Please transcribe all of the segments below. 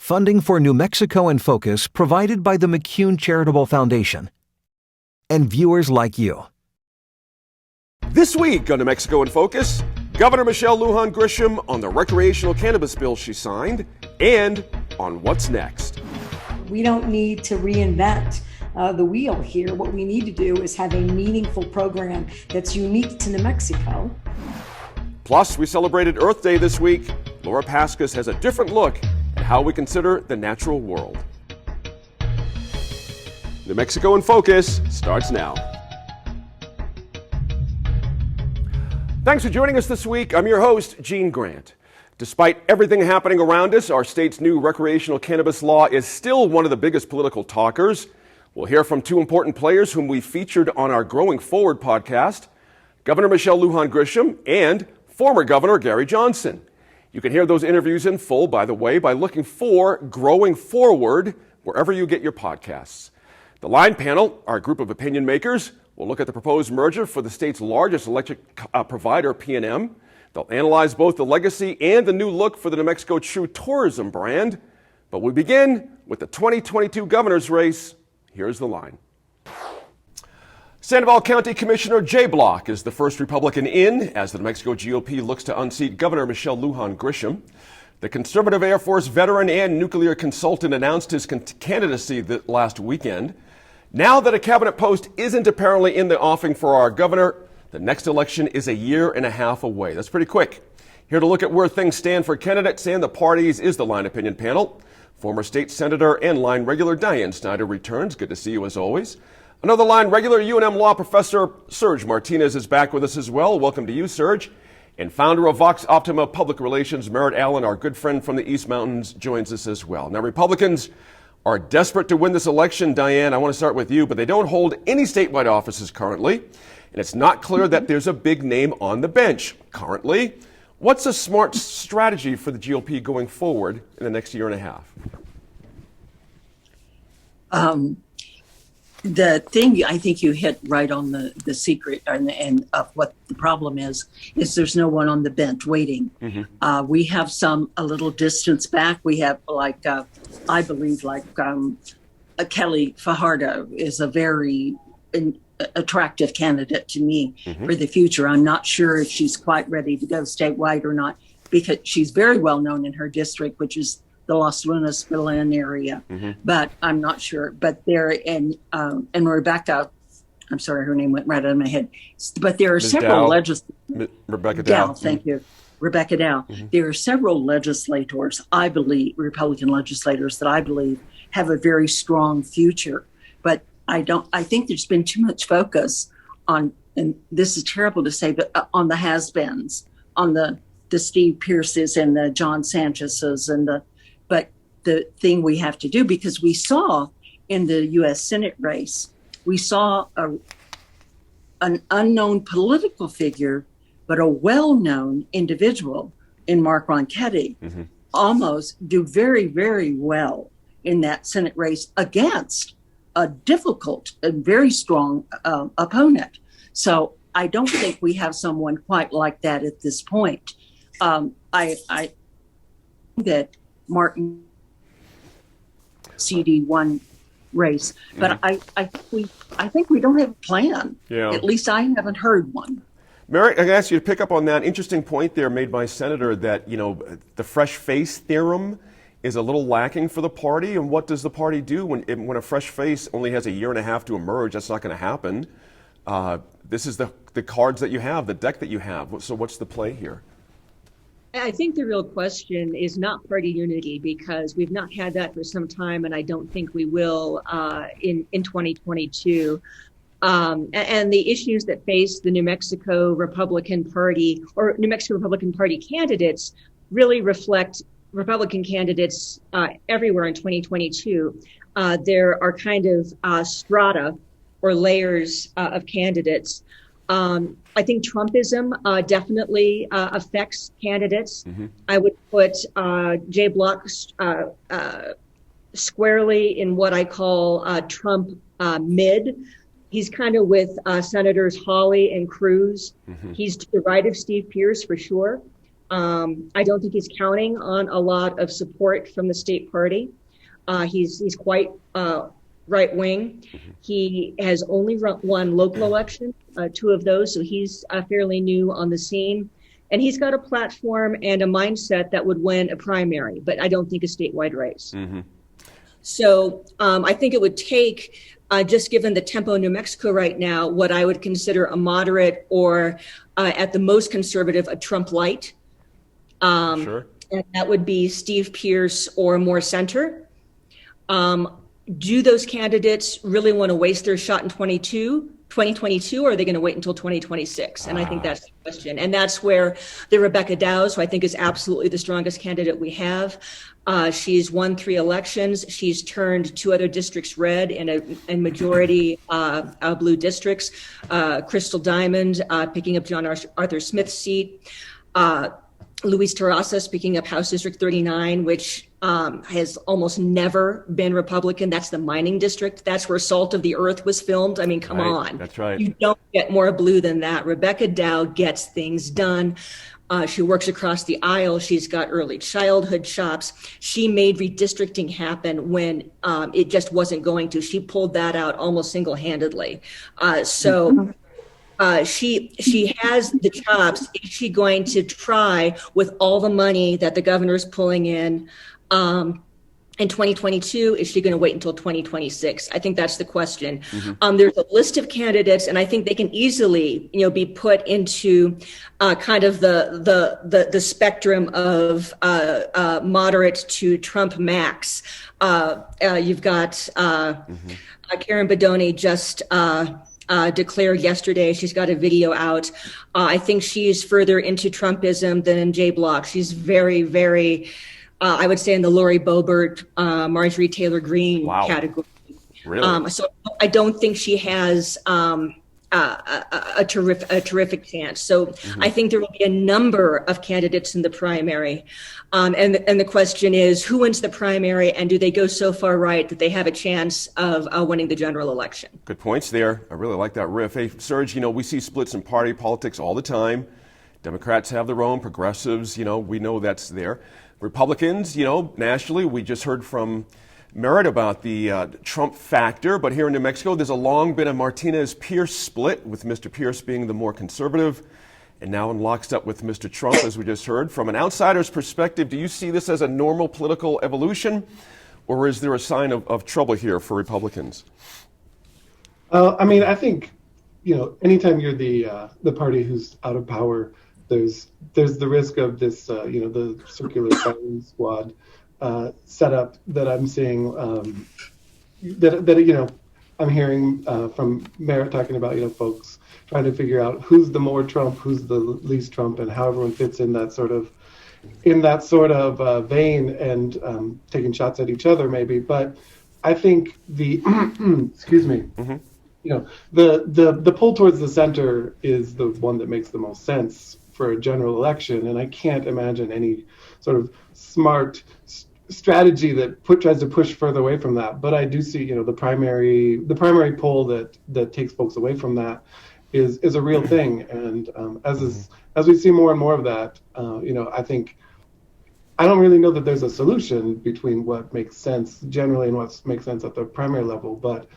Funding for New Mexico in Focus provided by the McCune Charitable Foundation. And viewers like you. This week on New Mexico in Focus, Governor Michelle Lujan Grisham on the recreational cannabis bill she signed and on what's next. We don't need to reinvent the wheel here. What we need to do is have a meaningful program that's unique to New Mexico. Plus, we celebrated Earth Day this week. Laura Paskus has a different look at how we consider the natural world. New Mexico in Focus starts now. Thanks for joining us this week. I'm your host, Gene Grant. Despite everything happening around us, our state's new recreational cannabis law is still one of the biggest political talkers. We'll hear from two important players whom we featured on our Growing Forward podcast, Governor Michelle Lujan Grisham and former Governor Gary Johnson. You can hear those interviews in full, by the way, by looking for Growing Forward wherever you get your podcasts. The Line Panel, our group of opinion makers, will look at the proposed merger for the state's largest electric provider, PNM. They'll analyze both the legacy and the new look for the New Mexico True Tourism brand. But we begin with the 2022 governor's race. Here's the line. Sandoval County Commissioner Jay Block is the first Republican in as the New Mexico GOP looks to unseat Governor Michelle Lujan Grisham. The conservative Air Force veteran and nuclear consultant announced his candidacy last weekend. Now that a cabinet post isn't apparently in the offing for our governor, the next election is a year and a half away. That's pretty quick. Here to look at where things stand for candidates and the parties is the Line Opinion Panel. Former state senator and Line regular Diane Snyder returns. Good to see you as always. Another Line regular UNM law professor Serge Martinez is back with us as well. Welcome to you, Serge. And founder of Vox Optima Public Relations, Merritt Allen, our good friend from the East Mountains, joins us as well. Now, Republicans are desperate to win this election. Diane, I want to start with you, but they don't hold any statewide offices currently. And it's not clear that there's a big name on the bench currently. What's a smart strategy for the GOP going forward in the next year and a half? The thing I think you hit right on the secret and of what the problem is there's no one on the bench waiting. Mm-hmm. We have a little distance back. We have I believe Kelly Fajardo is a very attractive candidate to me for the future. I'm not sure if she's quite ready to go statewide or not because she's very well known in her district, which is the Los Lunas Belen area, but I'm not sure. But there and Rebecca, I'm sorry, her name went right out of my head. But there are several legislators. Rebecca Dow. Thank you, Rebecca Dow. There are several legislators, I believe, Republican legislators that I believe have a very strong future. But I think there's been too much focus on, and this is terrible to say, but on the has-beens, on the Steve Pierces and the John Sanchez's but the thing we have to do, because we saw in the U.S. Senate race, we saw an unknown political figure, but a well-known individual in Mark Ronchetti almost do very, very well in that Senate race against a difficult and very strong opponent. So I don't think we have someone quite like that at this point. I think that Martin CD1 race, but I think we don't have a plan. Yeah. At least I haven't heard one. Merritt, I ask you to pick up on that interesting point there made by Senator that, the fresh face theorem is a little lacking for the party. And what does the party do when a fresh face only has a year and a half to emerge? That's not going to happen. This is the cards that you have, the deck that you have. So what's the play here? I think the real question is not party unity, because we've not had that for some time, and I don't think we will in 2022. And the issues that face the New Mexico Republican Party or New Mexico Republican Party candidates really reflect Republican candidates everywhere in 2022. There are kind of strata or layers of candidates. I think Trumpism definitely affects candidates. I would put Jay Block squarely in what I call Trump mid. He's kind of with Senators Hawley and Cruz. He's to the right of Steve Pierce for sure. I don't think he's counting on a lot of support from the state party. He's quite right wing. He has only won local elections, 2 of those, so he's fairly new on the scene. And he's got a platform and a mindset that would win a primary, but I don't think a statewide race. So I think it would take, just given the tempo in New Mexico right now, what I would consider a moderate or at the most conservative, a Trump light. Sure. And that would be Steve Pearce or more center. Do those candidates really want to waste their shot in 2022, or are they going to wait until 2026? And I think that's the question. And that's where the Rebecca Dow's, who I think is absolutely the strongest candidate we have. She's won 3 elections. She's turned 2 other districts red and majority blue districts. Crystal Diamond picking up John Arthur Smith's seat. Luis Terrazas picking up House District 39, which has almost never been Republican. That's the mining district. That's where Salt of the Earth was filmed. I mean, come on. That's right. You don't get more blue than that. Rebecca Dow gets things done. She works across the aisle. She's got early childhood chops. She made redistricting happen when it just wasn't going to. She pulled that out almost single-handedly. She has the chops. Is she going to try with all the money that the governor is pulling in 2022? Is she going to wait until 2026? I think that's the question. There's a list of candidates, and I think they can easily, be put into kind of the spectrum of moderate to Trump max. You've got Karen Bedoni just declared yesterday. She's got a video out. I think she's further into Trumpism than Jay Block. She's very, very, I would say, in the Lori Boebert, Marjorie Taylor Greene category. Really? So I don't think she has a terrific chance. So I think there will be a number of candidates in the primary. And the question is, who wins the primary, and do they go so far right that they have a chance of winning the general election? Good points there. I really like that riff. Hey, Serge, we see splits in party politics all the time. Democrats have their own, progressives, we know that's there. Republicans, nationally, we just heard from Merritt about the Trump factor, but here in New Mexico, there's a long been a Martinez-Pierce split, with Mr. Pierce being the more conservative, and now in lockstep with Mr. Trump, as we just heard. From an outsider's perspective, do you see this as a normal political evolution, or is there a sign of trouble here for Republicans? I think, anytime you're the party who's out of power, there's the risk of this, the circular firing squad setup that I'm seeing, that I'm hearing from Merritt talking about, folks trying to figure out who's the more Trump, who's the least Trump, and how everyone fits in that sort of vein, and taking shots at each other maybe. But I think the excuse me. The pull towards the center is the one that makes the most sense for a general election, and I can't imagine any sort of smart strategy that tries to push further away from that. But I do see, the primary poll that takes folks away from that is a real thing, and as we see more and more of that, I think I don't really know that there's a solution between what makes sense generally and what makes sense at the primary level, but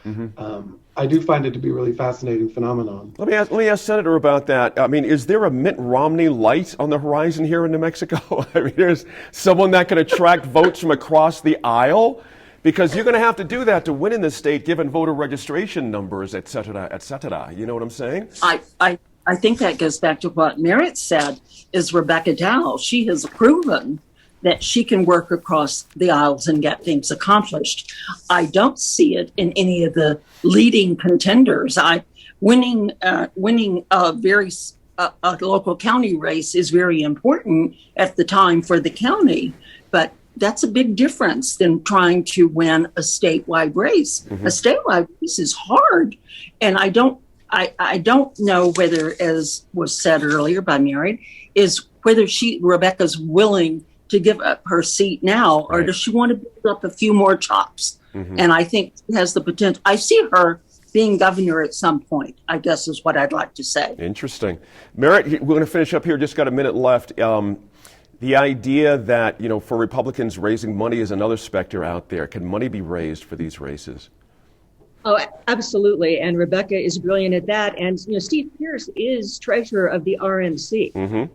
I do find it to be a really fascinating phenomenon. Let me ask Senator about that. Is there a Mitt Romney light on the horizon here in New Mexico? There's someone that can attract votes from across the aisle? Because you're going to have to do that to win in this state, given voter registration numbers, et cetera, et cetera. You know what I'm saying? I think that goes back to what Merritt said, is Rebecca Dow. She has proven that she can work across the aisles and get things accomplished. I don't see it in any of the leading contenders. Winning a local county race is very important at the time for the county, but that's a big difference than trying to win a statewide race. A statewide race is hard, and I don't know whether, as was said earlier by Merritt, is whether Rebecca's willing to give up her seat now, or does she want to build up a few more chops? And I think she has the potential. I see her being governor at some point, I guess is what I'd like to say. Interesting. Merritt, we're going to finish up here. Just got a minute left. The idea that, for Republicans, raising money is another specter out there. Can money be raised for these races? Oh, absolutely. And Rebecca is brilliant at that. And, Steve Pearce is treasurer of the RNC,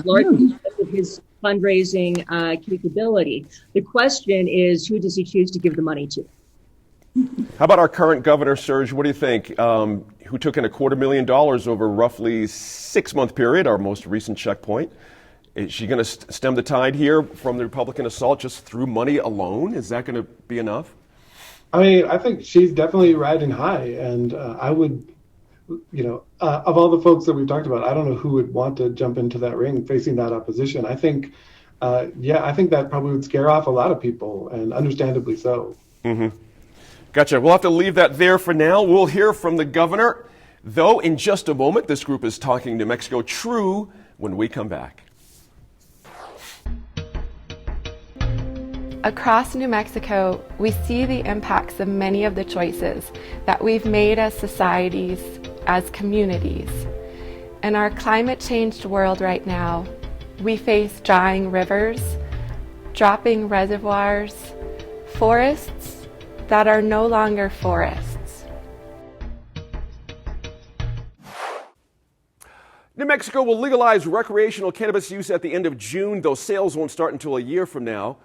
largely because of his fundraising capability. The question is, who does he choose to give the money to? How about our current governor, Serge? What do you think? Who took in $250,000 over roughly 6-month period, our most recent checkpoint. Is she going to stem the tide here from the Republican assault just through money alone? Is that going to be enough? I mean, I think she's definitely riding high, and I would, of all the folks that we've talked about, I don't know who would want to jump into that ring facing that opposition. I think, I think that probably would scare off a lot of people, and understandably so. Mm-hmm. Gotcha. We'll have to leave that there for now. We'll hear from the governor, though, in just a moment. This group is Talking New Mexico True when we come back. Across New Mexico, we see the impacts of many of the choices that we've made as societies, as communities. In our climate-changed world right now, we face drying rivers, dropping reservoirs, forests that are no longer forests. New Mexico will legalize recreational cannabis use at the end of June, though sales won't start until a year from now.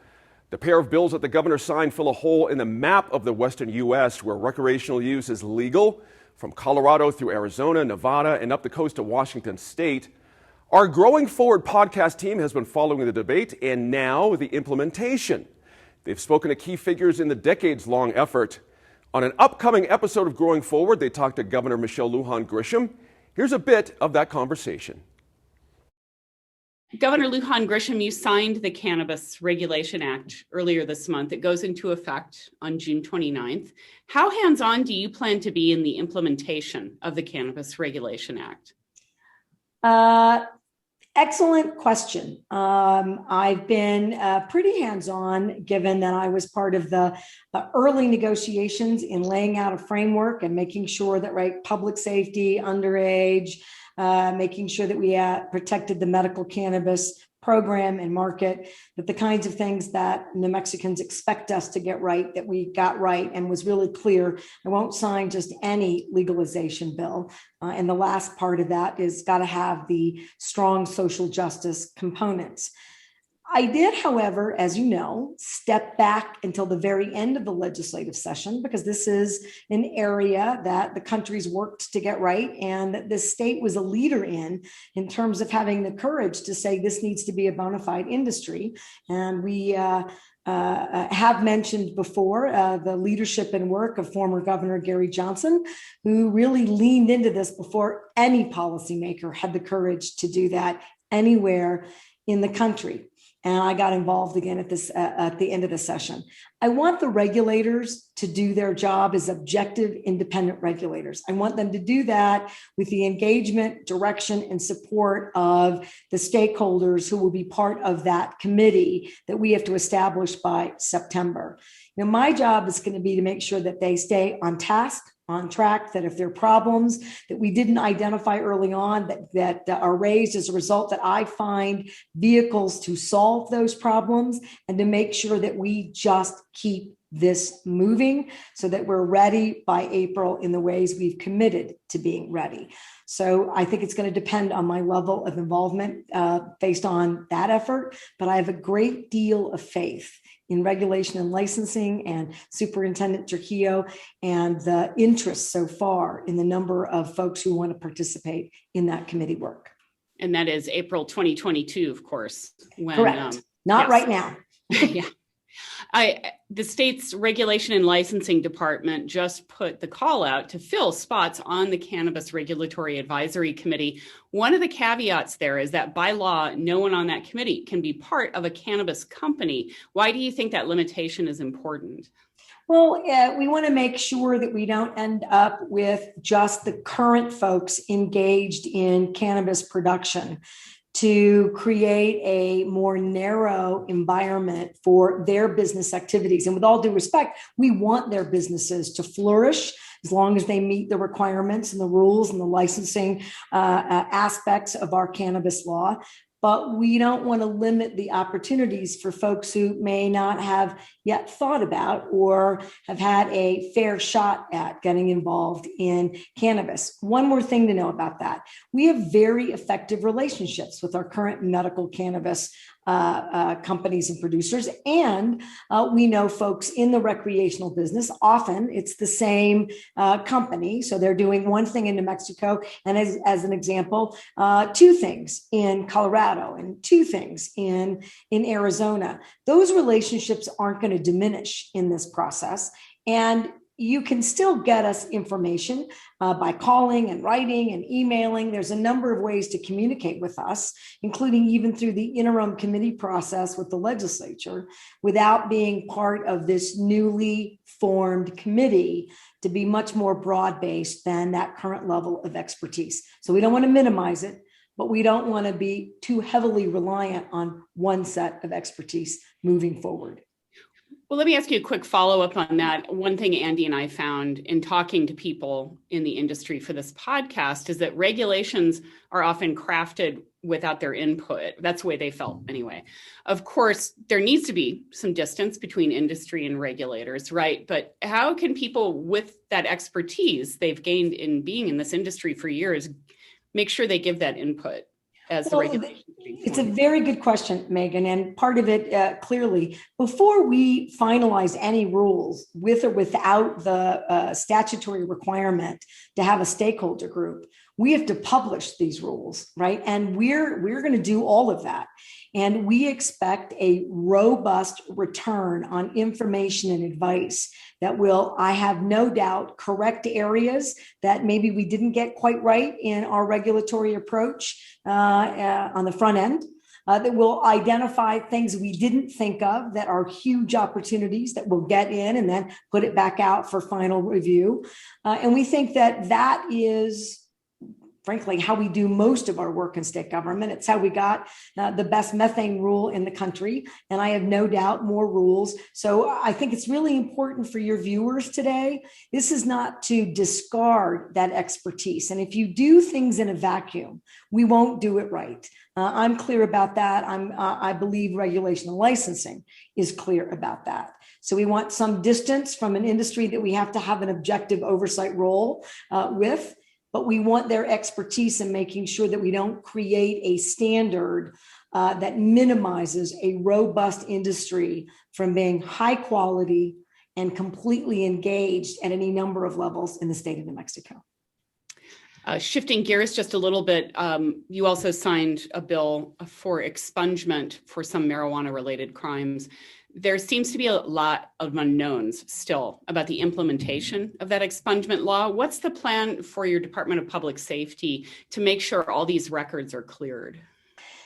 The pair of bills that the governor signed fill a hole in the map of the western U.S. where recreational use is legal, from Colorado through Arizona, Nevada, and up the coast to Washington state. Our Growing Forward podcast team has been following the debate and now the implementation. They've spoken to key figures in the decades-long effort. On an upcoming episode of Growing Forward, they talked to Governor Michelle Lujan Grisham. Here's a bit of that conversation. Governor Lujan Grisham, you signed the Cannabis Regulation Act earlier this month. It goes into effect on June 29th. How hands-on do you plan to be in the implementation of the Cannabis Regulation Act? Excellent question. I've been pretty hands-on, given that I was part of the early negotiations in laying out a framework and making sure that public safety, underage, making sure that we protected the medical cannabis program and market, that the kinds of things that New Mexicans expect us to get right, that we got right, and was really clear. I won't sign just any legalization bill. And the last part of that is got to have the strong social justice components. I did, however, as you know, step back until the very end of the legislative session, because this is an area that the country's worked to get right and that this state was a leader in terms of having the courage to say this needs to be a bona fide industry. And we have mentioned before the leadership and work of former Governor Gary Johnson, who really leaned into this before any policymaker had the courage to do that anywhere in the country. And I got involved again at the end of the session. I want the regulators to do their job as objective, independent regulators. I want them to do that with the engagement, direction, and support of the stakeholders who will be part of that committee that we have to establish by September. My job is going to be to make sure that they stay on task, on track, that if there are problems that we didn't identify early on that are raised as a result, that I find vehicles to solve those problems and to make sure that we just keep this moving so that we're ready by April in the ways we've committed to being ready. So I think it's going to depend on my level of involvement based on that effort, but I have a great deal of faith in regulation and licensing and Superintendent Trujillo and the interest so far in the number of folks who want to participate in that committee work. And that is April 2022, of course. When, correct. Not yes. Right now. Yeah. The state's regulation and licensing department just put the call out to fill spots on the Cannabis Regulatory Advisory Committee. One of the caveats there is that by law, no one on that committee can be part of a cannabis company. Why do you think that limitation is important? Well, we want to make sure that we don't end up with just the current folks engaged in cannabis production, to create a more narrow environment for their business activities. And with all due respect, we want their businesses to flourish as long as they meet the requirements and the rules and the licensing aspects of our cannabis law. but we don't want to limit the opportunities for folks who may not have yet thought about or have had a fair shot at getting involved in cannabis. One more thing to know about that. We have very effective relationships with our current medical cannabis companies and producers. And we know folks in the recreational business. Often it's the same company. So they're doing one thing in New Mexico. And as an example, two things in Colorado and two things in Arizona. Those relationships aren't going to diminish in this process. And you can still get us information by calling and writing and emailing. There's a number of ways to communicate with us, including even through the interim committee process with the legislature, without being part of this newly formed committee to be much more broad-based than that current level of expertise. So we don't want to minimize it, but we don't want to be too heavily reliant on one set of expertise moving forward. Well, let me ask you a quick follow-up on that. One thing Andy and I found in talking to people in the industry for this podcast is that regulations are often crafted without their input. That's the way they felt anyway. Of course, there needs to be some distance between industry and regulators, right? But how can people with that expertise they've gained in being in this industry for years make sure they give that input? It's a very good question, Megan. And part of it, clearly, before we finalize any rules with or without the statutory requirement to have a stakeholder group, we have to publish these rules, right? And we're going to do all of that. And we expect a robust return on information and advice that will, I have no doubt, correct areas that maybe we didn't get quite right in our regulatory approach on the front end. That will identify things we didn't think of that are huge opportunities that we'll get in and then put it back out for final review. And we think that that is, frankly, how we do most of our work in state government. It's how we got the best methane rule in the country. And I have no doubt more rules. So I think it's really important for your viewers today. This is not to discard that expertise. And if you do things in a vacuum, we won't do it right. I'm clear about that. I believe regulation and licensing is clear about that. So we want some distance from an industry that we have to have an objective oversight role with. But we want their expertise in making sure that we don't create a standard that minimizes a robust industry from being high quality and completely engaged at any number of levels in the state of New Mexico. Shifting gears just a little bit, you also signed a bill for expungement for some marijuana-related crimes. There seems to be a lot of unknowns still about the implementation of that expungement law. What's the plan for your Department of Public Safety to make sure all these records are cleared?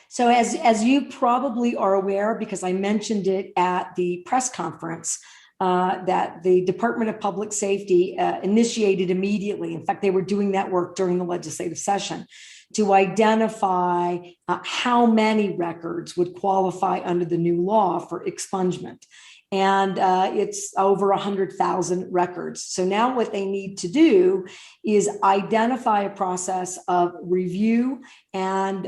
So as you probably are aware, because I mentioned it at the press conference, that the Department of Public Safety initiated immediately. In fact, they were doing that work during the legislative session to identify how many records would qualify under the new law for expungement. And it's over 100,000 records. So now what they need to do is identify a process of review and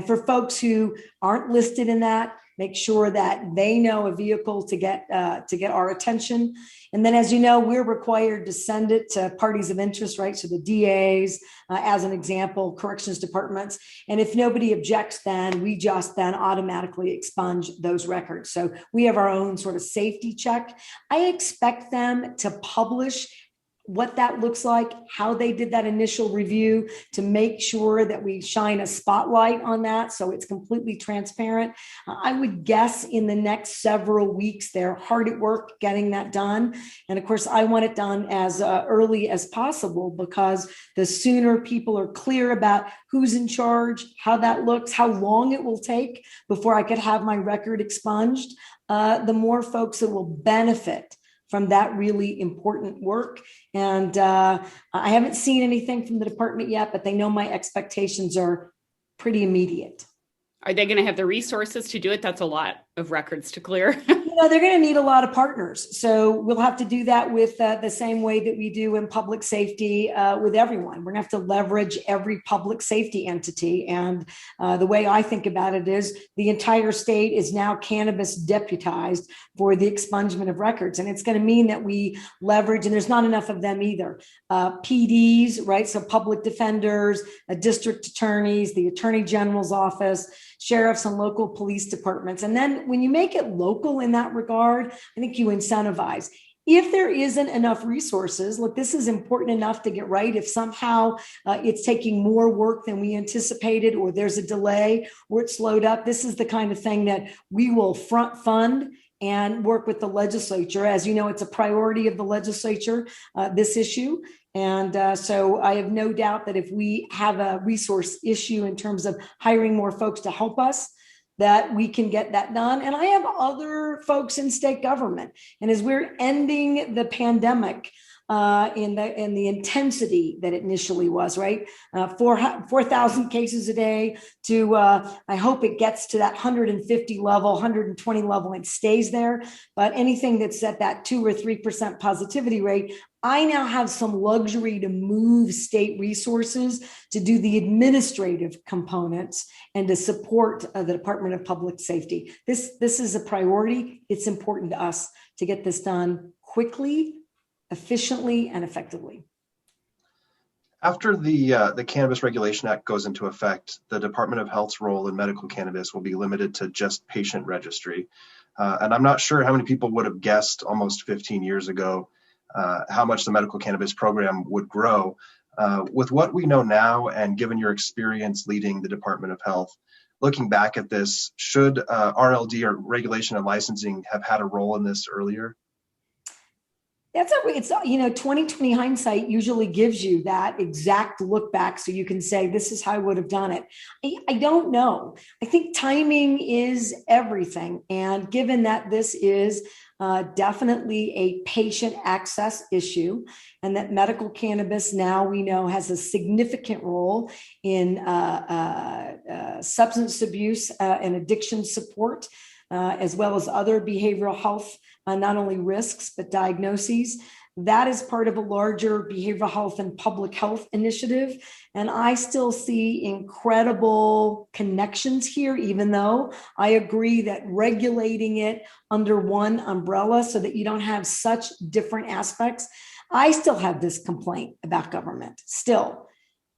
for folks who aren't listed in that, make sure that they know a vehicle to get our attention. And then, as you know, we're required to send it to parties of interest, right? So the DAs, as an example, corrections departments. And if nobody objects, then we just then automatically expunge those records. So we have our own sort of safety check. I expect them to publish what that looks like, how they did that initial review to make sure that we shine a spotlight on that so it's completely transparent. I would guess in the next several weeks, they're hard at work getting that done. And of course, I want it done as early as possible because the sooner people are clear about who's in charge, how that looks, how long it will take before I could have my record expunged, the more folks that will benefit from that really important work. And I haven't seen anything from the department yet, but they know my expectations are pretty immediate. Are they going to have the resources to do it? That's a lot of records to clear. they're going to need a lot of partners. So we'll have to do that with the same way that we do in public safety with everyone. We're going to have to leverage every public safety entity. And the way I think about it is the entire state is now cannabis deputized for the expungement of records. And it's going to mean that we leverage, and there's not enough of them either, PDs, right? So public defenders, district attorneys, the attorney general's office, sheriffs and local police departments. And then when you make it local in that regard, I think you incentivize. If there isn't enough resources, look, this is important enough to get right. If somehow it's taking more work than we anticipated, or there's a delay, or it's slowed up, this is the kind of thing that we will front fund and work with the legislature. As you know, it's a priority of the legislature, this issue. And so I have no doubt that if we have a resource issue in terms of hiring more folks to help us, that we can get that done. And I have other folks in state government. And as we're ending the pandemic, in the intensity that it initially was, right? 4,000 cases a day to, I hope it gets to that 150 level, 120 level and stays there. But anything that's at that 2 or 3% positivity rate, I now have some luxury to move state resources to do the administrative components and to support the Department of Public Safety. This is a priority. It's important to us to get this done quickly, efficiently, and effectively. After the Cannabis Regulation Act goes into effect, the Department of Health's role in medical cannabis will be limited to just patient registry. And I'm not sure how many people would have guessed almost 15 years ago how much the medical cannabis program would grow. With what we know now, and given your experience leading the Department of Health, looking back at this, should RLD, or regulation and licensing, have had a role in this earlier? It's 2020 hindsight usually gives you that exact look back, so you can say, this is how I would have done it. I don't know. I think timing is everything. And given that this is definitely a patient access issue, and that medical cannabis now we know has a significant role in substance abuse and addiction support, as well as other behavioral health, not only risks, but diagnoses. That is part of a larger behavioral health and public health initiative. And I still see incredible connections here, even though I agree that regulating it under one umbrella so that you don't have such different aspects. I still have this complaint about government. Still,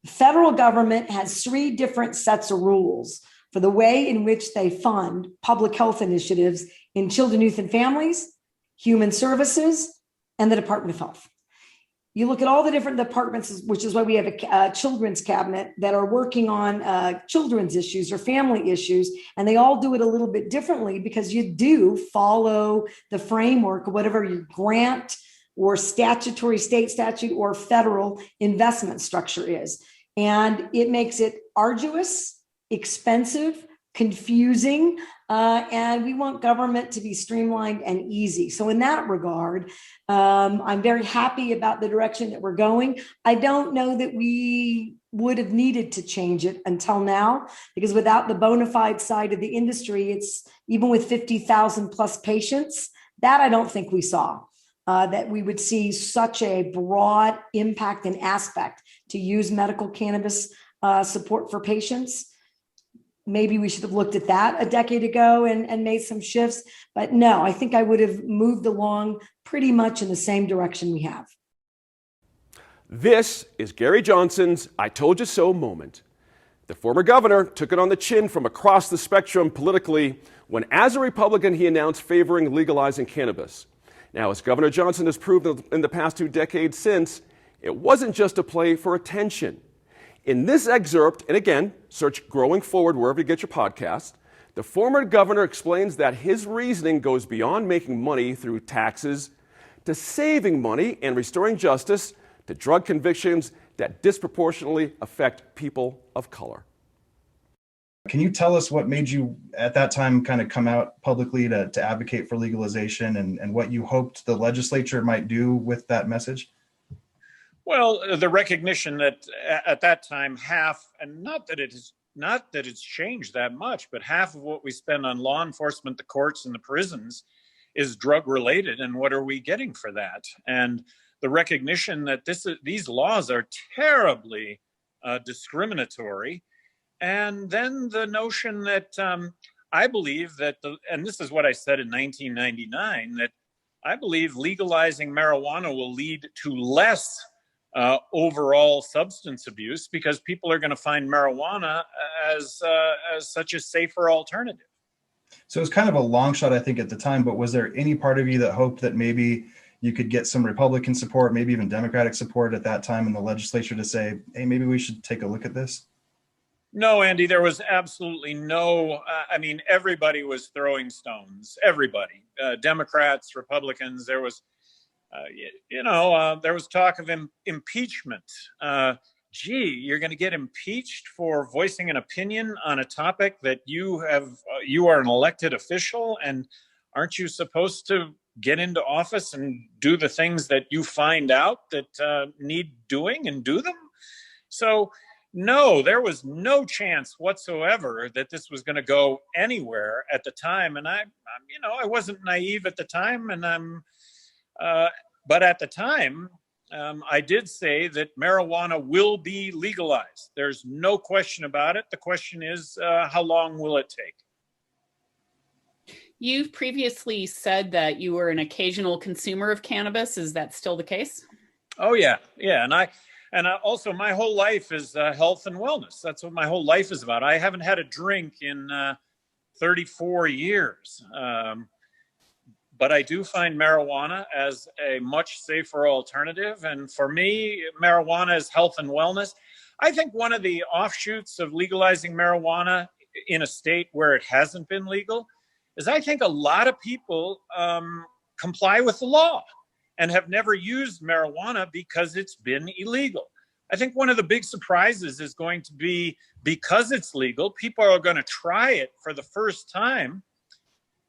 the federal government has 3 different sets of rules for the way in which they fund public health initiatives in children, youth, and families, human services, and the Department of Health. You look at all the different departments, which is why we have a children's cabinet that are working on children's issues or family issues, and they all do it a little bit differently because you do follow the framework of whatever your grant or statutory state statute or federal investment structure is. And it makes it arduous, expensive, confusing, and we want government to be streamlined and easy. So in that regard, I'm very happy about the direction that we're going. I don't know that we would have needed to change it until now, because without the bona fide side of the industry, it's even with 50,000 plus patients, that I don't think we saw. That we would see such a broad impact and aspect to use medical cannabis support for patients. Maybe we should have looked at that a decade ago and made some shifts. But no, I think I would have moved along pretty much in the same direction we have. This is Gary Johnson's I told you so moment. The former governor took it on the chin from across the spectrum politically when, as a Republican, he announced favoring legalizing cannabis. Now, as Governor Johnson has proved in the past 2 decades since, it wasn't just a play for attention. In this excerpt, and again, search Growing Forward wherever you get your podcast, the former governor explains that his reasoning goes beyond making money through taxes to saving money and restoring justice to drug convictions that disproportionately affect people of color. Can you tell us what made you at that time kind of come out publicly to advocate for legalization, and what you hoped the legislature might do with that message? Well, the recognition that at that time half, and not that it's changed that much, but half of what we spend on law enforcement, the courts, and the prisons is drug related, and what are we getting for that? And the recognition that these laws are terribly discriminatory. And then the notion that I believe that, and this is what I said in 1999, that I believe legalizing marijuana will lead to less overall substance abuse, because people are going to find marijuana as such a safer alternative. So it was kind of a long shot, I think, at the time, but was there any part of you that hoped that maybe you could get some Republican support, maybe even Democratic support at that time in the legislature to say, hey, maybe we should take a look at this? No, Andy, there was absolutely no, I mean, everybody was throwing stones, everybody, Democrats, Republicans. There was, there was talk of impeachment. You're going to get impeached for voicing an opinion on a topic that you are an elected official, and aren't you supposed to get into office and do the things that you find out that need doing and do them? So no, there was no chance whatsoever that this was going to go anywhere at the time. And I wasn't naive at the time, and but at the time, I did say that marijuana will be legalized. There's no question about it. The question is, how long will it take? You've previously said that you were an occasional consumer of cannabis. Is that still the case? Oh, yeah. Yeah. And also my whole life is health and wellness. That's what my whole life is about. I haven't had a drink in 34 years. But I do find marijuana as a much safer alternative. And for me, marijuana is health and wellness. I think one of the offshoots of legalizing marijuana in a state where it hasn't been legal is I think a lot of people comply with the law and have never used marijuana because it's been illegal. I think one of the big surprises is going to be, because it's legal, people are going to try it for the first time.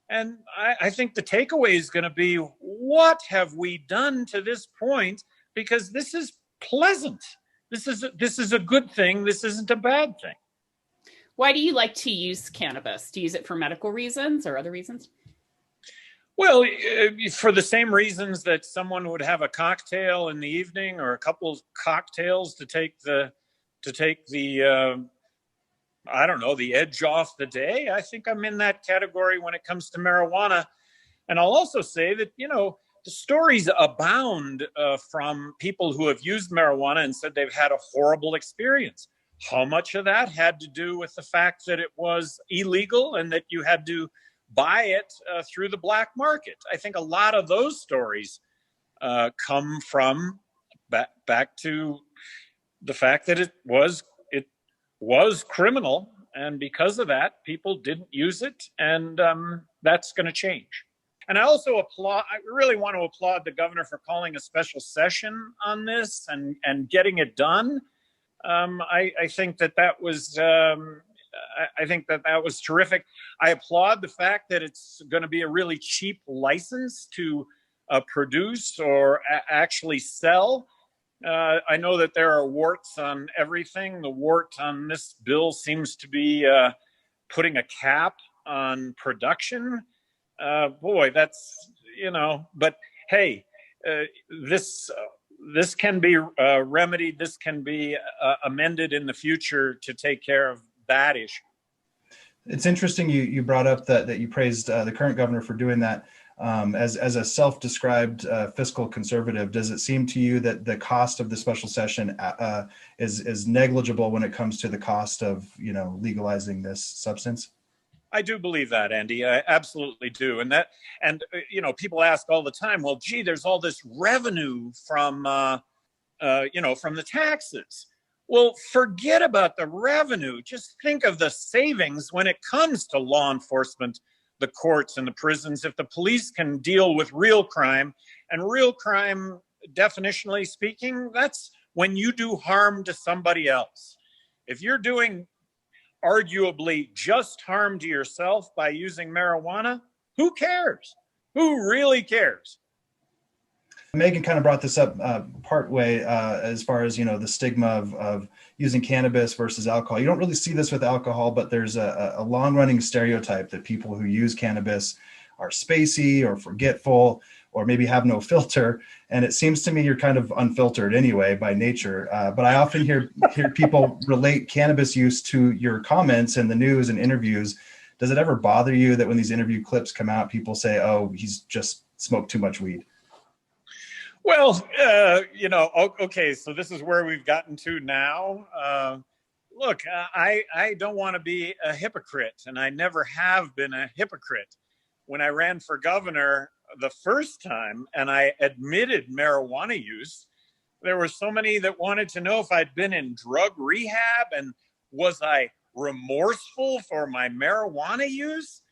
And I think the takeaway is going to be, what have we done to this point? Because this is pleasant. This is a good thing. This isn't a bad thing. Why do you like to use cannabis? Do you use it for medical reasons or other reasons? Well, for the same reasons that someone would have a cocktail in the evening, or a couple of cocktails to take the the edge off the day. I think I'm in that category when it comes to marijuana. And I'll also say that, the stories abound from people who have used marijuana and said they've had a horrible experience. How much of that had to do with the fact that it was illegal and that you had to buy it through the black market? I think a lot of those stories come from back to the fact that it was criminal, and because of that, people didn't use it, and that's going to change. And I really want to applaud the governor for calling a special session on this and getting it done. I think that was terrific. I applaud the fact that it's going to be a really cheap license to produce or actually sell. I know that there are warts on everything. The wart on this bill seems to be putting a cap on production. That's, but hey, this can be remedied. This can be amended in the future to take care of that issue. It's interesting you brought up that you praised the current governor for doing that. As a self-described fiscal conservative, does it seem to you that the cost of the special session is negligible when it comes to the cost of legalizing this substance? I do believe that, Andy. I absolutely do. And people ask all the time, well, gee, there's all this revenue from the taxes. Well, forget about the revenue. Just think of the savings when it comes to law enforcement, the courts and the prisons. If the police can deal with real crime, and real crime, definitionally speaking, that's when you do harm to somebody else. If you're doing arguably just harm to yourself by using marijuana, who cares? Who really cares? Megan kind of brought this up partway as far as, the stigma of using cannabis versus alcohol. You don't really see this with alcohol, but there's a long-running stereotype that people who use cannabis are spacey or forgetful or maybe have no filter. And it seems to me you're kind of unfiltered anyway by nature. But I often hear people relate cannabis use to your comments in the news and interviews. Does it ever bother you that when these interview clips come out, people say, oh, he's just smoked too much weed? Well, okay, so this is where we've gotten to now. Look, I don't want to be a hypocrite, and I never have been a hypocrite. When I ran for governor the first time and I admitted marijuana use, there were so many that wanted to know if I'd been in drug rehab and was I remorseful for my marijuana use?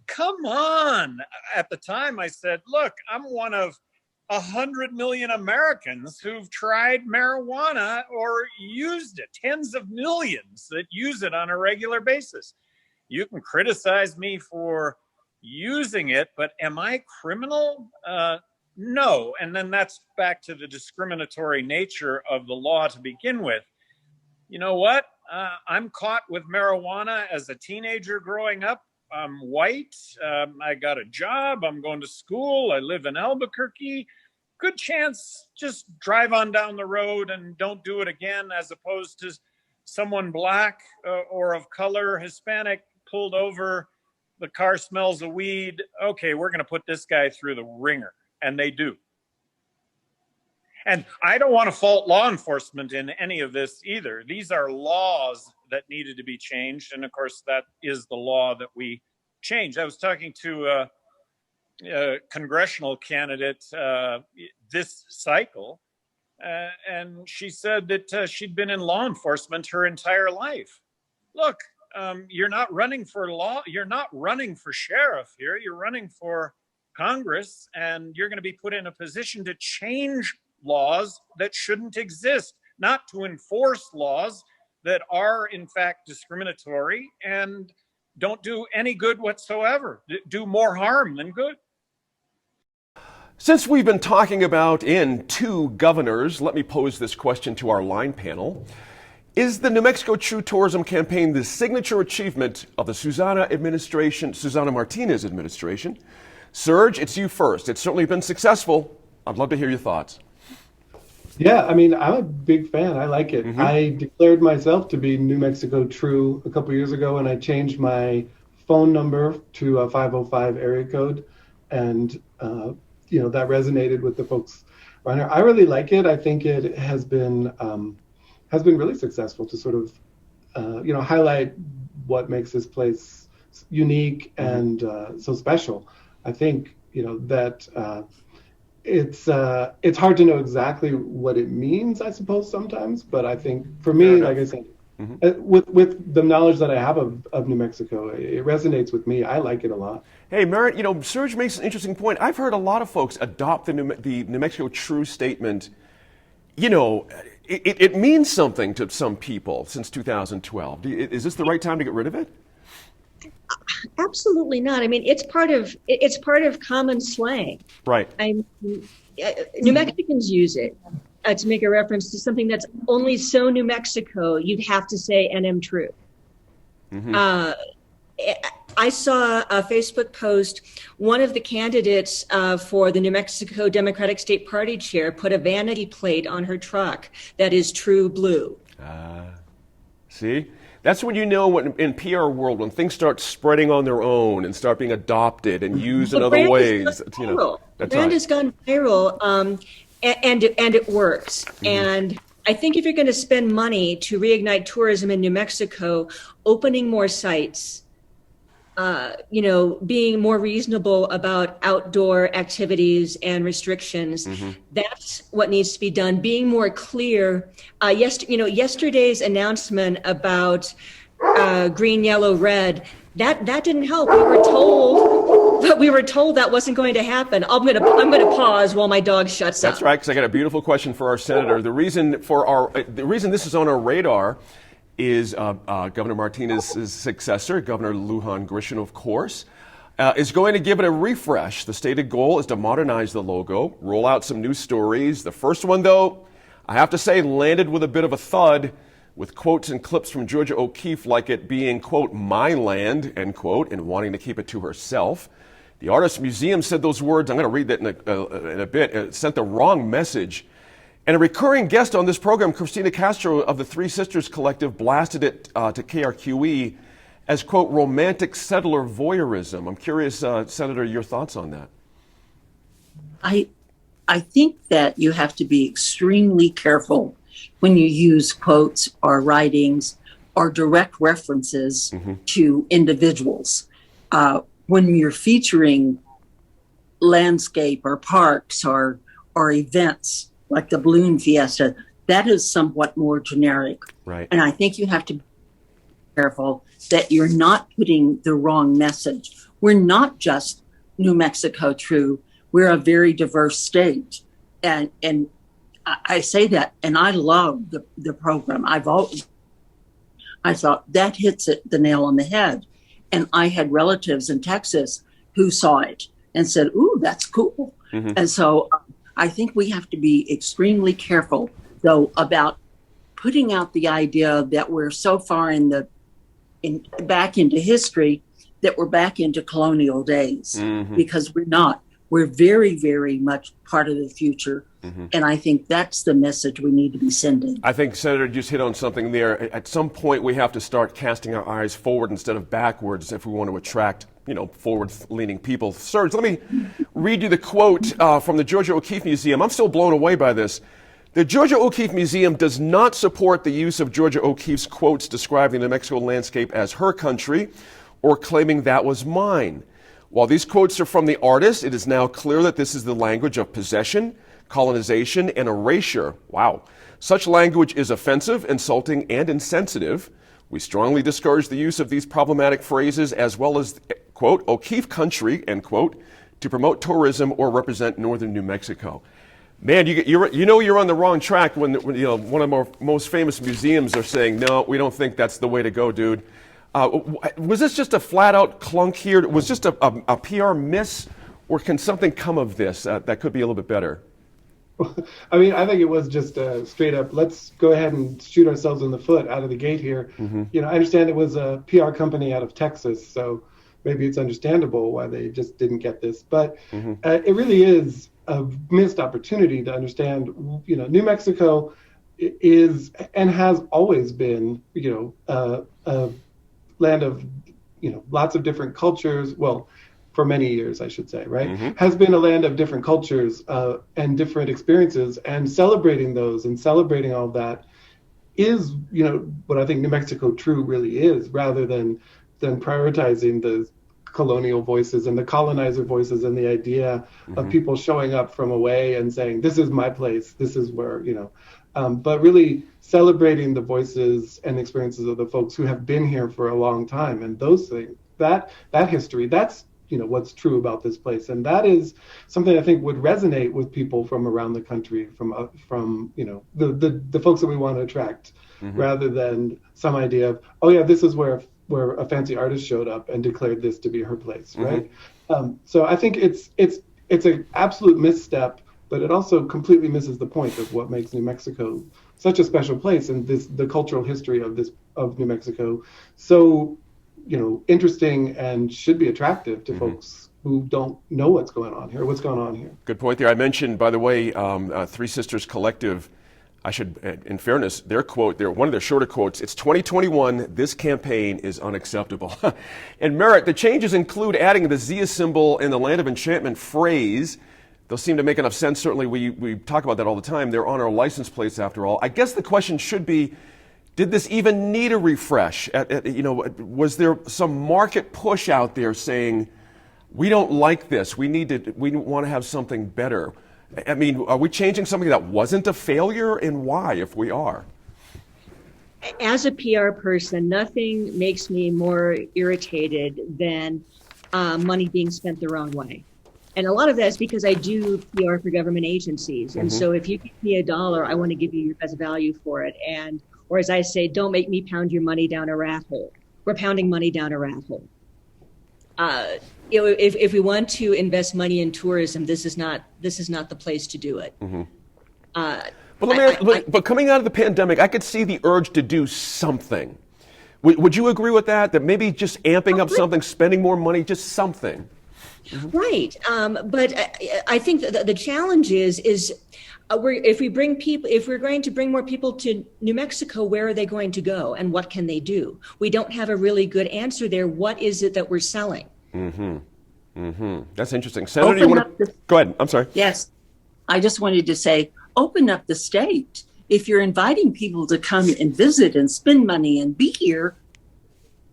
Come on. At the time, I said, look, I'm one of 100 million Americans who've tried marijuana or used it, tens of millions that use it on a regular basis. You can criticize me for using it, but am I criminal? No. And then that's back to the discriminatory nature of the law to begin with. You know what? I'm caught with marijuana as a teenager growing up. I'm white. I got a job. I'm going to school. I live in Albuquerque. Good chance, just drive on down the road and don't do it again, as opposed to someone black or of color, Hispanic, pulled over. The car smells of weed. Okay, we're going to put this guy through the ringer. And they do. And I don't want to fault law enforcement in any of this either. These are laws that needed to be changed. And of course, that is the law that we changed. I was talking to a congressional candidate this cycle, and she said that she'd been in law enforcement her entire life. Look, you're not running for law. You're not running for sheriff here. You're running for Congress, and you're going to be put in a position to change laws that shouldn't exist, not to enforce laws that are in fact discriminatory and don't do any good whatsoever, do more harm than good. Since we've been talking about in two governors, let me pose this question to our line panel. Is the New Mexico True Tourism Campaign the signature achievement of the Susana Martinez administration? Serge, it's you first. It's certainly been successful. I'd love to hear your thoughts. Yeah, I mean, I'm a big fan. I like it. I declared myself to be New Mexico True a couple years ago, and I changed my phone number to a 505 area code, and that resonated with the folks around here. I really like it. I think it has been really successful to sort of highlight what makes this place unique and so special. I think that it's hard to know exactly what it means, I suppose, sometimes. But I think for me, like I said, with the knowledge that I have of New Mexico, it resonates with me. I like it a lot. Hey, Merritt, Serge makes an interesting point. I've heard a lot of folks adopt the New Mexico True statement. It means something to some people since 2012. Is this the right time to get rid of it? Absolutely not. I mean, it's part of common slang. Right. New Mexicans use it to make a reference to something that's only so New Mexico. You'd have to say NM True. I saw a Facebook post. One of the candidates for the New Mexico Democratic State Party chair put a vanity plate on her truck that is True Blue. See? That's when you know in PR world, when things start spreading on their own and start being adopted and used in other ways. The brand has gone viral, and it works. And I think if you're going to spend money to reignite tourism in New Mexico, opening more sites, being more reasonable about outdoor activities and restrictions, that's what needs to be done. Being more clear. Yesterday's announcement about green, yellow, red, that didn't help. We were told that wasn't going to happen. I'm going to pause while my dog shuts up. That's right, because I got a beautiful question for our senator. The reason this is on our radar is Governor Martinez's successor, Governor Lujan Grisham, of course, is going to give it a refresh. The stated goal is to modernize the logo, roll out some new stories. The first one, though, I have to say, landed with a bit of a thud, with quotes and clips from Georgia O'Keeffe like it being, quote, my land, end quote, and wanting to keep it to herself. The Artists Museum said those words, I'm going to read that in a bit, it sent the wrong message. And a recurring guest on this program, Christina Castro of the Three Sisters Collective, blasted it to KRQE as, quote, romantic settler voyeurism. I'm curious, Senator, your thoughts on that. I think that you have to be extremely careful when you use quotes or writings or direct references to individuals. When you're featuring landscape or parks or events like the balloon fiesta, that is somewhat more generic. Right. And I think you have to be careful that you're not putting the wrong message. We're not just New Mexico True. We're a very diverse state. And I say that, and I love the program. I thought that hits it the nail on the head. And I had relatives in Texas who saw it and said, ooh, that's cool. And so I think we have to be extremely careful, though, about putting out the idea that we're so far back into history that we're back into colonial days, because we're not. We're very, very much part of the future. And I think that's the message we need to be sending. I think, Senator, you just hit on something there. At some point, we have to start casting our eyes forward instead of backwards if we want to attract, forward-leaning people. Serge, let me read you the quote from the Georgia O'Keeffe Museum. I'm still blown away by this. The Georgia O'Keeffe Museum does not support the use of Georgia O'Keeffe's quotes describing the New Mexico landscape as her country or claiming that was mine. While these quotes are from the artist, it is now clear that this is the language of possession, colonization, and erasure. Wow. Such language is offensive, insulting, and insensitive. We strongly discourage the use of these problematic phrases as well as, quote, O'Keeffe country, end quote, to promote tourism or represent northern New Mexico. Man, you're on the wrong track when one of our most famous museums are saying, no, we don't think that's the way to go, dude. Was this just a flat-out clunk here? Was just a PR miss, or can something come of this that could be a little bit better? I mean, I think it was just straight up, let's go ahead and shoot ourselves in the foot out of the gate here. I understand it was a PR company out of Texas, so maybe it's understandable why they just didn't get this. But it really is a missed opportunity to understand, New Mexico is and has always been, a land of, lots of different cultures. Well, for many years, I should say, right? Has been a land of different cultures and different experiences, and celebrating those and celebrating all that is, what I think New Mexico True really is, rather than prioritizing the colonial voices and the colonizer voices and the idea of people showing up from away and saying, this is my place, this is where, but really celebrating the voices and experiences of the folks who have been here for a long time, and those things, that history, that's what's true about this place, and that is something I think would resonate with people from around the country, from the folks that we want to attract, rather than some idea of, oh yeah, this is where a fancy artist showed up and declared this to be her place, right? So I think it's an absolute misstep, but it also completely misses the point of what makes New Mexico such a special place, and the cultural history of New Mexico so interesting and should be attractive to folks who don't know what's going on here. Good point there. I mentioned, by the way, Three Sisters Collective. I should, in fairness, one of their shorter quotes, it's 2021, this campaign is unacceptable. And Merritt, the changes include adding the Zia symbol in the Land of Enchantment phrase. Those seem to make enough sense. Certainly, we talk about that all the time. They're on our license plates, after all. I guess the question should be, did this even need a refresh? Was there some market push out there saying, we don't like this, we want to have something better? I mean, are we changing something that wasn't a failure, and why, if we are? As a PR person, nothing makes me more irritated than money being spent the wrong way. And a lot of that is because I do PR for government agencies. And so if you give me $1, I want to give you your best value for it. Or as I say, don't make me pound your money down a rat hole. We're pounding money down a rat hole. If we want to invest money in tourism, this is not the place to do it. But coming out of the pandemic, I could see the urge to do something. Would you agree with that? That maybe just amping up something, spending more money, just something? Right. But I think that the challenge is if we're going to bring more people to New Mexico, where are they going to go and what can they do? We don't have a really good answer there. What is it that we're selling? That's interesting. Senator, you want to go ahead? I'm sorry. Yes. I just wanted to say, open up the state. If you're inviting people to come and visit and spend money and be here,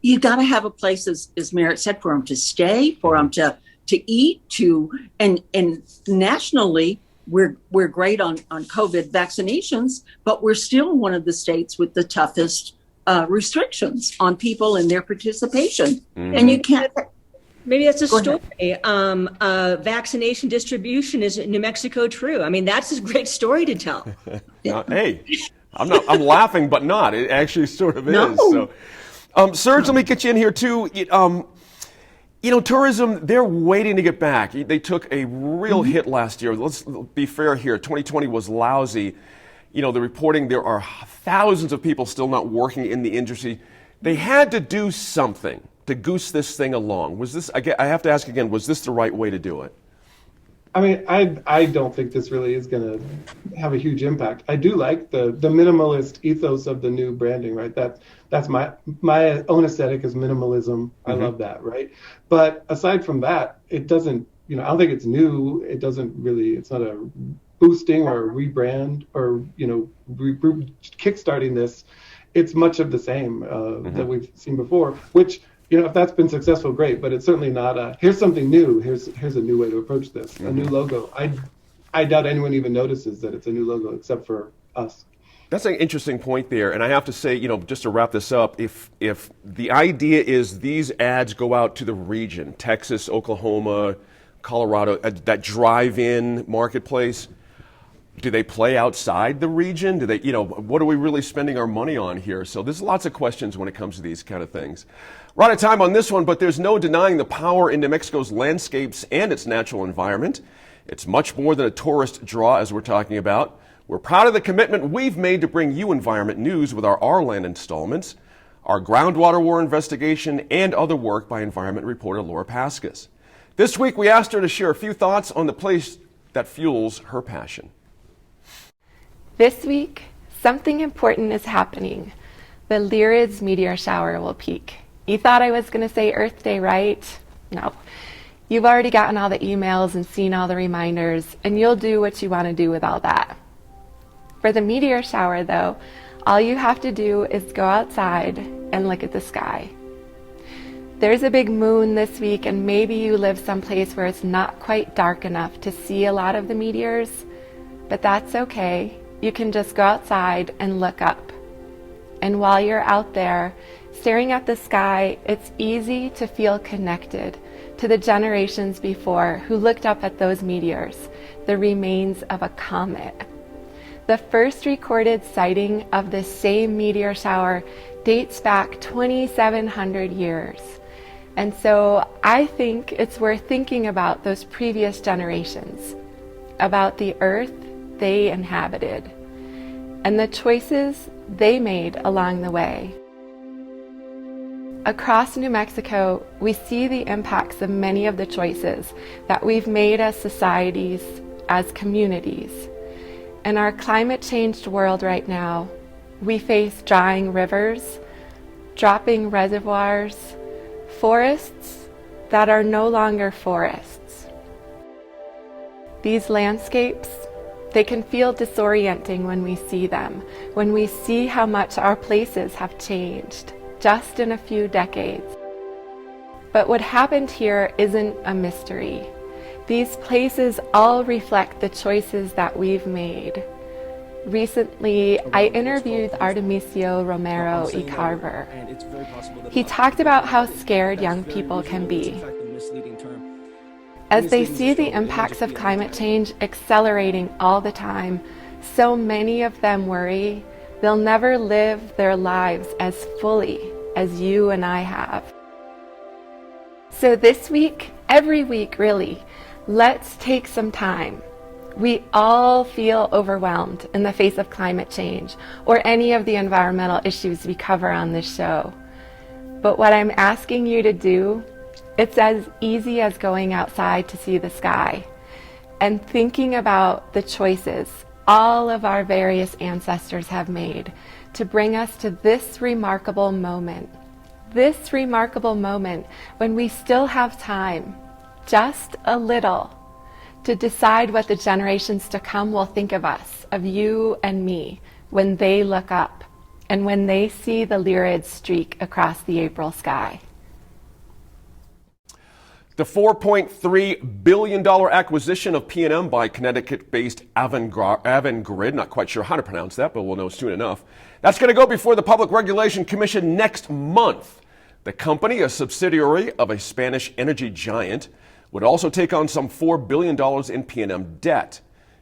you got to have a place, as Merritt said, for them to stay, for them to eat, and nationally, we're great on COVID vaccinations, but we're still one of the states with the toughest restrictions on people and their participation. And you can't. Maybe that's a story. Vaccination distribution is in New Mexico true. I mean, that's a great story to tell. Hey, I'm laughing, but not. It actually sort of is. So, Serge, let me get you in here too. Tourism, they're waiting to get back. They took a real hit last year. Let's be fair here. 2020 was lousy. The reporting, there are thousands of people still not working in the industry. They had to do something to goose this thing along. Was this, I have to ask again, was this the right way to do it? I mean, I don't think this really is going to have a huge impact. I do like the minimalist ethos of the new branding, right? That's my own aesthetic is minimalism. I love that, right? But aside from that, it doesn't, I don't think it's new. It doesn't really, it's not a boosting or a rebrand or, kickstarting this. It's much of the same that we've seen before, which, if that's been successful, great, but it's certainly not here's something new. Here's a new way to approach this, a new logo. I doubt anyone even notices that it's a new logo except for us. That's an interesting point there. And I have to say, just to wrap this up, if the idea is these ads go out to the region, Texas, Oklahoma, Colorado, that drive-in marketplace, do they play outside the region? Do they, what are we really spending our money on here? So there's lots of questions when it comes to these kind of things. We're out of time on this one, but there's no denying the power in New Mexico's landscapes and its natural environment. It's much more than a tourist draw, as we're talking about. We're proud of the commitment we've made to bring you environment news with our Land installments, our groundwater war investigation, and other work by environment reporter Laura Paskus. This week, we asked her to share a few thoughts on the place that fuels her passion. This week, something important is happening. The Lyrids meteor shower will peak. You thought I was going to say Earth Day, right? No. You've already gotten all the emails and seen all the reminders, and you'll do what you want to do with all that. For the meteor shower, though, all you have to do is go outside and look at the sky. There's a big moon this week, and maybe you live someplace where it's not quite dark enough to see a lot of the meteors, but that's okay. You can just go outside and look up. And while you're out there, staring at the sky, it's easy to feel connected to the generations before who looked up at those meteors, the remains of a comet. The first recorded sighting of this same meteor shower dates back 2,700 years. And so I think it's worth thinking about those previous generations, about the earth they inhabited, and the choices they made along the way. Across New Mexico, we see the impacts of many of the choices that we've made as societies, as communities. In our climate-changed world right now, we face drying rivers, dropping reservoirs, forests that are no longer forests. These landscapes, they can feel disorienting when we see them, when we see how much our places have changed just in a few decades. But what happened here isn't a mystery. These places all reflect the choices that we've made. Recently, I interviewed Artemisio Romero y Carver. He talked about how scared young people can be as they see the impacts of climate change accelerating all the time. So many of them worry they'll never live their lives as fully as you and I have. So this week, every week really, let's take some time. We all feel overwhelmed in the face of climate change or any of the environmental issues we cover on this show. But what I'm asking you to do It's as easy as going outside to see the sky and thinking about the choices all of our various ancestors have made to bring us to this remarkable moment when we still have time, just a little, to decide what the generations to come will think of us, of you and me, when they look up and when they see the Lyrid streak across the April sky. The $4.3 billion acquisition of PNM by Connecticut-based Avangrid, not quite sure how to pronounce that, but we'll know soon enough. That's going to go before the Public Regulation Commission next month. The company, a subsidiary of a Spanish energy giant, would also take on some $4 billion in PNM debt.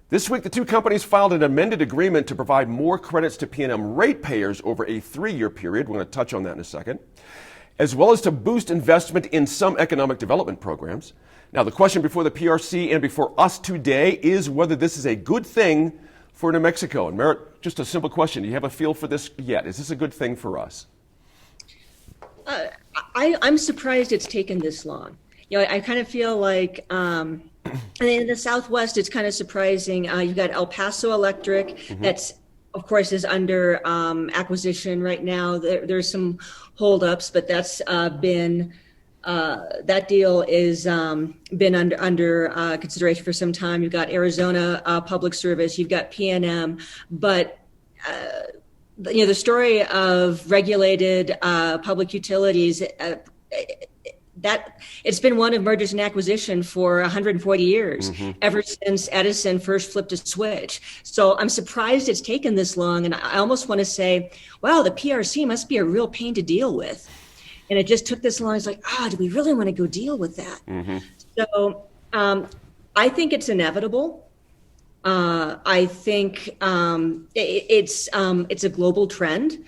This week, the two companies filed an amended agreement to provide more credits to PNM ratepayers over a 3-year period. We're going to touch on that in a second, as well as to boost investment in some economic development programs. Now, the question before the PRC and before us today is whether this is a good thing for New Mexico. And Merritt, just a simple question. Do you have a feel for this yet? Is this a good thing for us? I'm surprised it's taken this long. I kind of feel like in the Southwest, it's kind of surprising. You've got El Paso Electric, that's, of course, is under acquisition right now. There's some holdups, but that's been that deal is been under consideration for some time. You've got Arizona Public Service, you've got PNM, but the story of regulated public utilities. That it's been one of mergers and acquisition for 140 years, ever since Edison first flipped a switch. So I'm surprised it's taken this long. And I almost want to say, wow, the PRC must be a real pain to deal with. And it just took this long. It's like, do we really want to go deal with that? So I think it's inevitable. I think it's a global trend.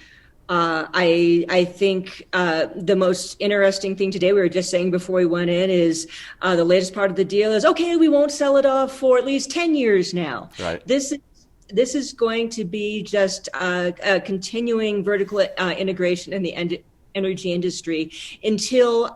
I think the most interesting thing today, we were just saying before we went in, is the latest part of the deal is, okay, we won't sell it off for at least 10 years now. Right. This is going to be just a continuing vertical integration in the energy industry until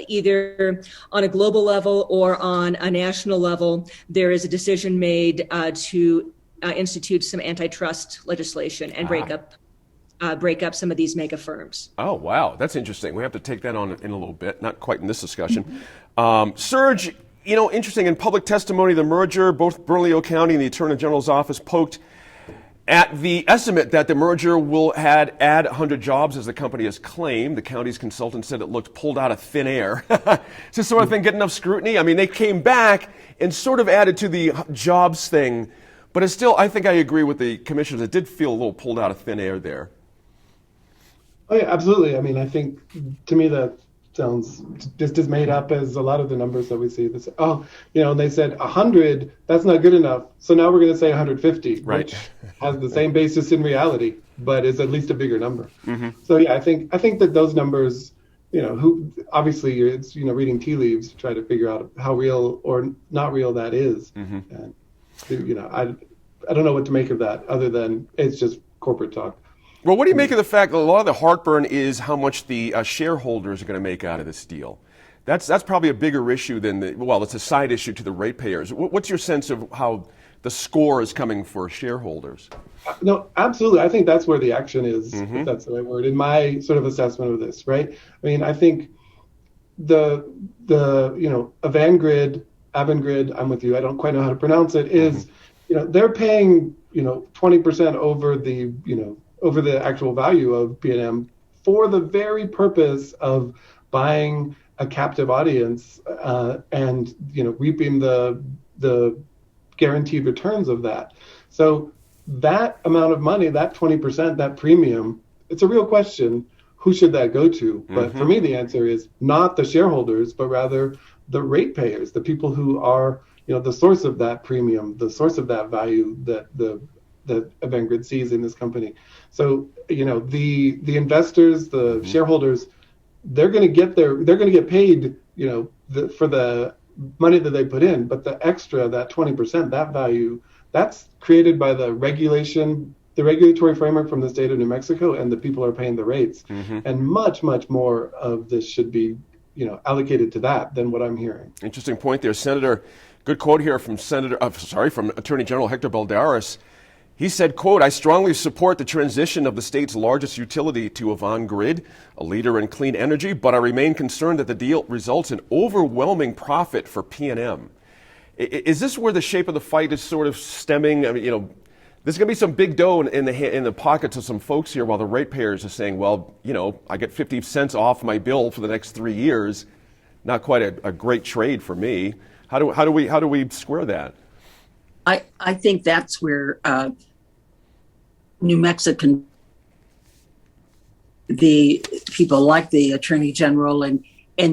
either on a global level or on a national level, there is a decision made to institute some antitrust legislation and break up some of these mega firms. Oh, wow. That's interesting. We have to take that on in a little bit, not quite in this discussion. Serge, interesting, in public testimony, the merger, both Bernalillo County and the Attorney General's office poked at the estimate that the merger will add 100 jobs, as the company has claimed. The county's consultant said it looked pulled out of thin air. Does this sort of thing get enough scrutiny? I mean, they came back and sort of added to the jobs thing, but it's still, I think I agree with the commissioners, it did feel a little pulled out of thin air there. Oh, yeah, absolutely. I mean, I think to me that sounds just as made up as a lot of the numbers that we see. This, and they said 100, that's not good enough. So now we're going to say 150, right, which has the same basis in reality, but is at least a bigger number. So yeah, I think that those numbers, who obviously it's reading tea leaves to try to figure out how real or not real that is. And I don't know what to make of that other than it's just corporate talk. Well, what do you make of the fact that a lot of the heartburn is how much the shareholders are going to make out of this deal? That's probably a bigger issue than it's a side issue to the ratepayers. What's your sense of how the score is coming for shareholders? No, absolutely. I think that's where the action is, if that's the right word, in my sort of assessment of this, right? I mean, I think the Avangrid, I'm with you, I don't quite know how to pronounce it, is, they're paying, 20% over the actual value of PNM for the very purpose of buying a captive audience and reaping the guaranteed returns of that. So that amount of money, that 20%, that premium, it's a real question. Who should that go to? But for me, the answer is not the shareholders, but rather the ratepayers, the people who are the source of that premium, the source of that value that Avangrid sees in this company. So, the investors, the shareholders, they're going to get paid, for the money that they put in, but the extra, that 20%, that value, that's created by the regulatory framework from the state of New Mexico, and the people are paying the rates. And much, much more of this should be allocated to that than what I'm hearing. Interesting point there, Senator. Good quote here from from Attorney General Hector Balderas. He said, quote, "I strongly support the transition of the state's largest utility to Avangrid, a leader in clean energy, but I remain concerned that the deal results in overwhelming profit for PNM." Is this where the shape of the fight is sort of stemming? I mean, there's going to be some big dough in the pockets of some folks here, while the ratepayers are saying, well, I get 50 cents off my bill for the next 3 years. Not quite a great trade for me. How do we square that? I think that's where New Mexican, the people like the Attorney General and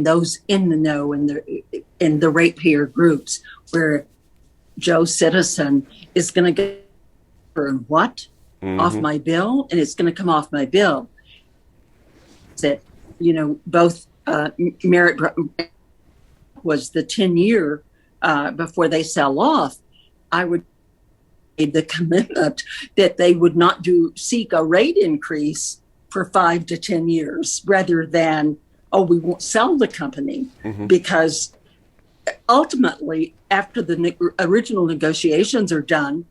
those in the know and the ratepayer groups, where Joe Citizen is going to get what off my bill, and it's going to come off my bill. That both Merritt was the 10-year before they sell off. I would make the commitment that they would not seek a rate increase for 5 to 10 years, rather than, we won't sell the company, because ultimately, after the original negotiations are done,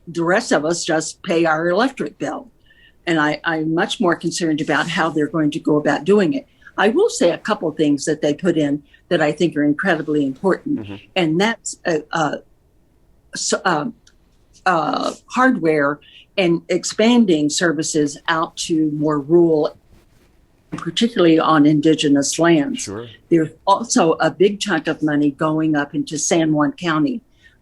the rest of us just pay our electric bill. And I'm much more concerned about how they're going to go about doing it. I will say a couple of things that they put in that I think are incredibly important, and that's hardware and expanding services out to more rural, particularly on indigenous lands. Sure. There's also a big chunk of money going up into San Juan County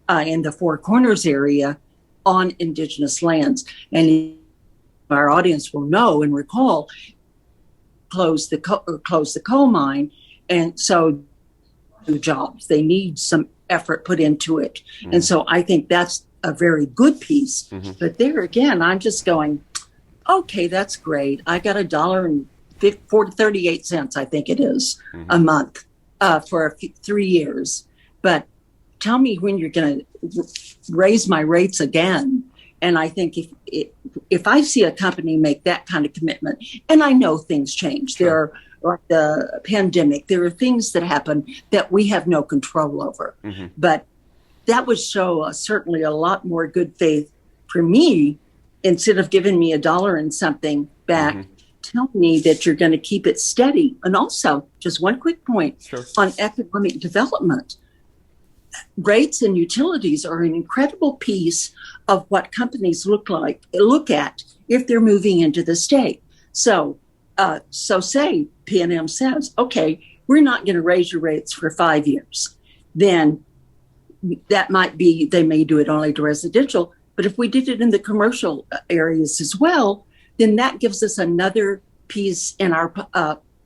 in the Four Corners area on indigenous lands. And our audience will know and recall, close the coal mine. And so jobs, they need some effort put into it. And so I think that's a very good piece. But there again, I'm just going, okay, that's great. I got $1.38, I think it is, a month for 3 years. But tell me when you're going to raise my rates again. And I think if I see a company make that kind of commitment, and I know things change, there are, like the pandemic, there are things that happen that we have no control over. But that would show certainly a lot more good faith for me. Instead of giving me $1 and something back, tell me that you're going to keep it steady. And also, just one quick point on economic development. Rates and utilities are an incredible piece of what companies look at if they're moving into the state. So say PNM says, okay, we're not going to raise your rates for 5 years. Then that might be, they may do it only to residential, but if we did it in the commercial areas as well, then that gives us another piece in our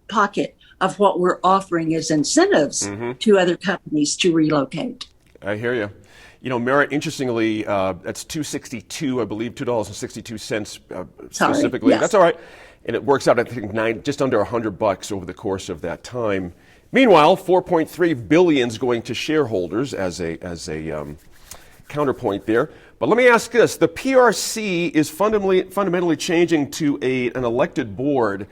pocket of what we're offering as incentives to other companies to relocate. I hear you. Merritt, interestingly, that's $2.62, I believe, $2.62 specifically. Yes. That's all right. And it works out, I think, just under $100 over the course of that time. Meanwhile, $4.3 billion is going to shareholders as a counterpoint there. But let me ask this. The PRC is fundamentally changing to an elected board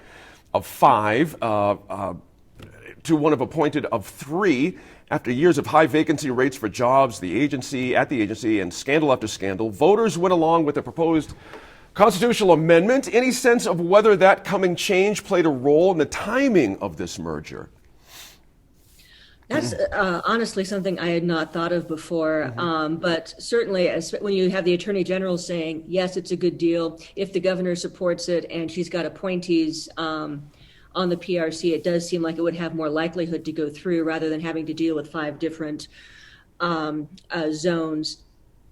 of 5 to one of appointed of 3 after years of high vacancy rates for jobs at the agency and scandal after scandal. Voters went along with the proposed constitutional amendment. Any sense of whether that coming change played a role in the timing of this merger? That's honestly something I had not thought of before. But certainly, when you have the Attorney General saying, yes, it's a good deal, if the governor supports it and she's got appointees on the PRC, it does seem like it would have more likelihood to go through rather than having to deal with 5 different zones.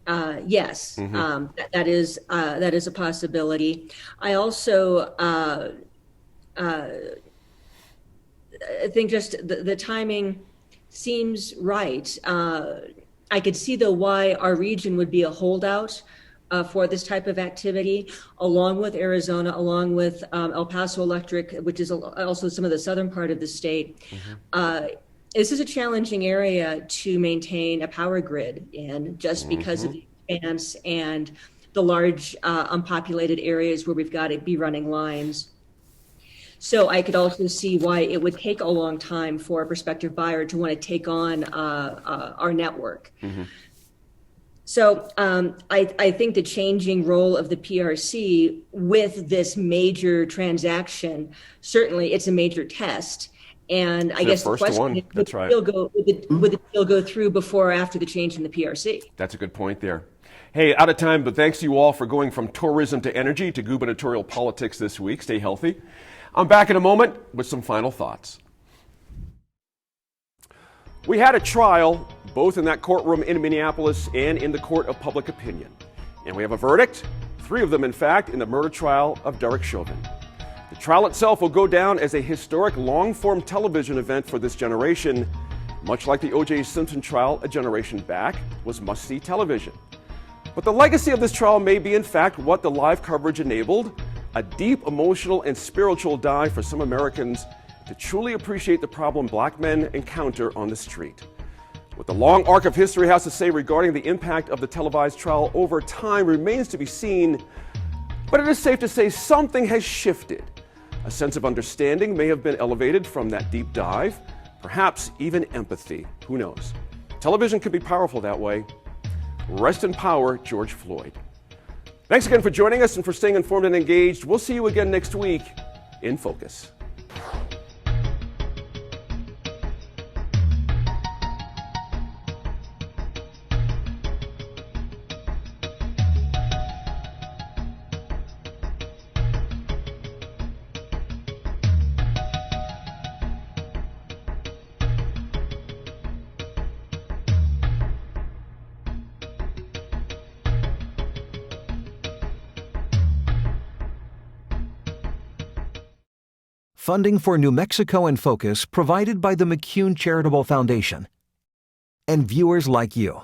Yes, that is a possibility. I also think just the timing seems right. I could see, though, why our region would be a holdout for this type of activity, along with Arizona, along with El Paso Electric, which is also some of the southern part of the state. This is a challenging area to maintain a power grid in, just because of the expanse and the large unpopulated areas where we've got to be running lines. So I could also see why it would take a long time for a prospective buyer to want to take on our network. So I think the changing role of the PRC with this major transaction, certainly it's a major test. And I guess the question is, would it still go through before or after the change in the PRC? That's a good point there. Hey, out of time, but thanks to you all for going from tourism to energy to gubernatorial politics this week. Stay healthy. I'm back in a moment with some final thoughts. We had a trial, both in that courtroom in Minneapolis and in the court of public opinion. And we have a verdict, 3 of them, in fact, in the murder trial of Derek Chauvin. The trial itself will go down as a historic long-form television event for this generation, much like the O.J. Simpson trial a generation back was must-see television. But the legacy of this trial may be, in fact, what the live coverage enabled, a deep emotional and spiritual dive for some Americans to truly appreciate the problem black men encounter on the street. What the long arc of history has to say regarding the impact of the televised trial over time remains to be seen, but it is safe to say something has shifted. A sense of understanding may have been elevated from that deep dive, perhaps even empathy. Who knows? Television can be powerful that way. Rest in power, George Floyd. Thanks again for joining us and for staying informed and engaged. We'll see you again next week in Focus. Funding for New Mexico in Focus provided by the McCune Charitable Foundation and viewers like you.